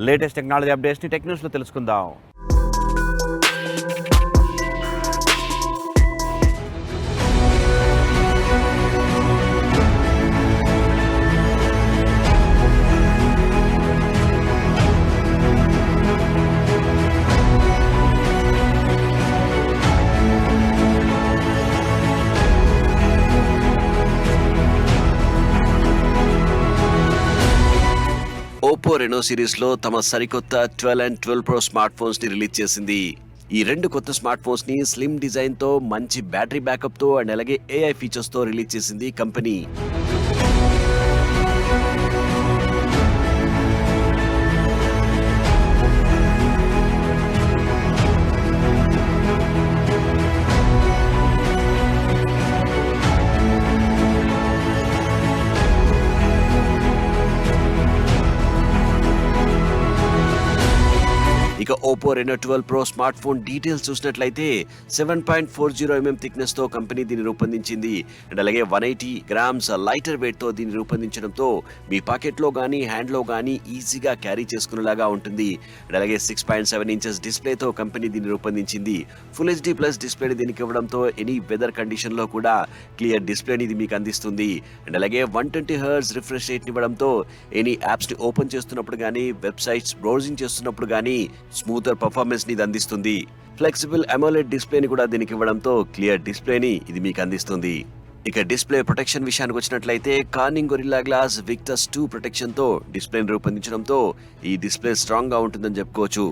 Latest technology అప్డేట్స్ని tech న్యూస్లో తెలుసుకుందాం. Oppo Renault సిరీస్లో తమ సరికొత్త 12 అండ్ 12 ప్రో స్మార్ట్ ఫోన్స్ ని రిలీజ్ చేసింది. ఈ రెండు కొత్త స్మార్ట్ ఫోన్స్ ని స్లిమ్ డిజైన్ తో, మంచి బ్యాటరీ బ్యాకప్ తో అండ్ అలాగే AI ఫీచర్స్ తో రిలీజ్ చేసింది కంపెనీ. ఇక Oppo Reno 12 Pro smart phone details చూసినట్లయితే 7.40mm థిక్నెస్ తో కంపెనీ దీన్ని రూపొందించింది. అండ్ అలాగే 180 గ్రామ్స్ లైటర్ వెయిట్ తో దీన్ని రూపొందించడంతో మీ పాకెట్ లో గానీ హ్యాండ్ లో గానీ ఈజీగా క్యారీ చేసుకునేలాగా ఉంటుంది. అండ్ అలాగే 6.7 ఇంచెస్ డిస్ప్లే తో కంపెనీ దీన్ని రూపొందించింది. ఫుల్ HD ప్లస్ డిస్ప్లే దీనికి ఇవ్వడంతో ఎనీ వెదర్ కండిషన్ లో కూడా క్లియర్ డిస్ప్లేని ఇది మీకు అందిస్తుంది. అండ్ అలాగే 120 హెర్ట్జ్ రిఫ్రెష్ రేట్ ఇవ్వడంతో ఎనీ యాప్స్ ని ఓపెన్ చేస్తున్నప్పుడు గానీ వెబ్సైట్స్ బ్రౌజింగ్ చేస్తున్నప్పుడు గానీ స్మూతర్ పర్ఫార్మెన్స్ ని అందిస్తుంది. ఫ్లెక్సిబుల్ అమోలెడ్ డిస్ప్లేని కూడా దీనికి ఇవ్వడంతో క్లియర్ డిస్ప్లేని ఇది మీకు అందిస్తుంది. ఇక డిస్ప్లే ప్రొటెక్షన్ విషయానికి వచ్చినట్లయితే Corning Gorilla Glass Victus 2 protection తో డిస్ప్లేని రూపొందించడంతో ఈ డిస్ప్లే స్ట్రాంగ్ గా ఉంటుందని చెప్పుకోవచ్చు.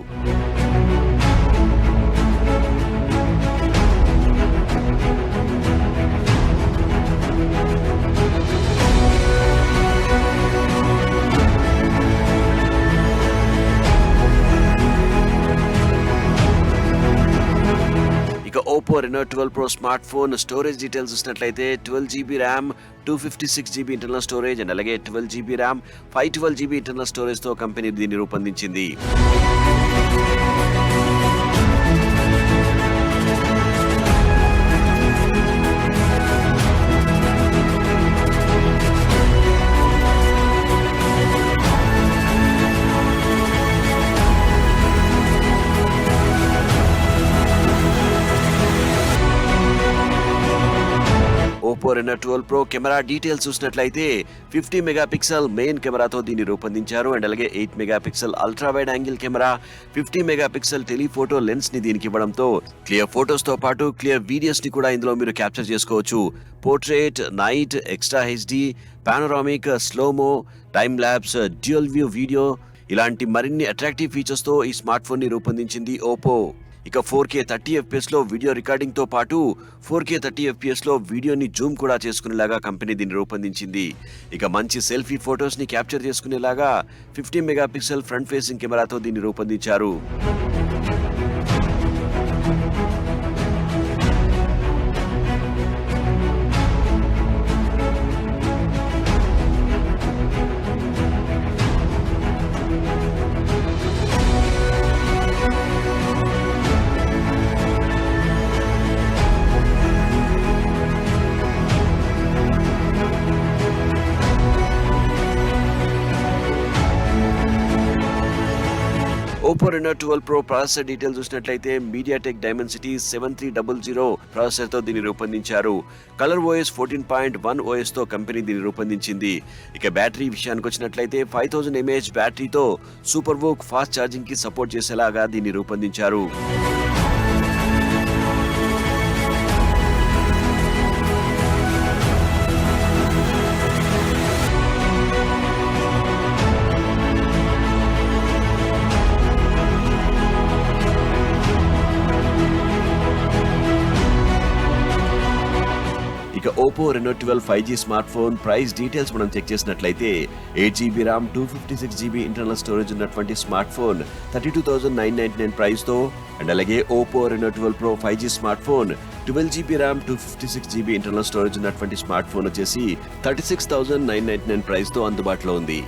Oppo Reno 12 Pro smart phone storage details చూసినట్లయితే 12GB RAM, 256GB internal storage and అలాగే 12GB RAM, 512GB internal storage తో కంపెనీ దీన్ని రూపొందించింది. Oppo Reno 12 Pro camera details చూసినట్లయితే 50 మెగాపిక్సెల్ మెయిన్ కెమెరాతో దీన్ని రూపొందించారు. అండ్ అలాగే 8 megapixel ultra wide angle camera, 50 megapixel telephoto lens ని దీనికి ఇవ్వడంతో క్లియర్ ఫోటోస్ తో పాటు క్లియర్ వీడియోస్ ని కూడా ఇందులో మీరు క్యాప్చర్ చేసుకోవచ్చు. Portrait, night, extra HD, panoramic, slomo, time lapse, dual view video ఇలాంటి మరిన్ని అట్రాక్టివ్ ఫీచర్స్ తో ఈ స్మార్ట్ ఫోన్ ని రూపొందించింది ఓపో. ఇక 4K 30fps లో వీడియో రికార్డింగ్ తో పాటు 4K 30fps లో వీడియోని జూమ్ కూడా చేసుకునేలాగా కంపెనీ దీన్ని రూపొందించింది. ఇక మంచి సెల్ఫీ ఫోటోస్ ని క్యాప్చర్ చేసుకునేలాగా 50 మెగాపిక్సెల్ ఫ్రంట్ ఫేసింగ్ కెమెరాతో దీన్ని రూపొందించారు. Oppo Reno 12 pro processor details చూసినట్లయితే మీడియాటెక్ డైమెన్సిటీ 7300 ప్రాసెసర్ తో దీన్ని రూపొందించారు. కలర్ OS 14.1 OS తో కంపెనీ దీన్ని రూపొందించింది. ఇక బ్యాటరీ విషయానికి వచ్చినట్లయితే 5000 mAh బ్యాటరీతో సూపర్ వోక్ ఫాస్ట్ ఛార్జింగ్ కి సపోర్ట్ చేసేలాగా దీన్ని రూపొందించారు. ఇక Oppo Reno 12 5G smart phone price details మనం చెక్ చేసినట్లయితే 8GB RAM, 256GB internal storage ఉన్నటువంటి స్మార్ట్ ఫోన్ 32,999 ప్రైస్ తో అండ్ అలాగే Oppo Reno 12 pro 5G smart phone 12GB RAM, 256GB internal storage ఉన్నటువంటి స్మార్ట్ ఫోన్ వచ్చేసి 36,999 ప్రైస్ తో అందుబాటులో ఉంది.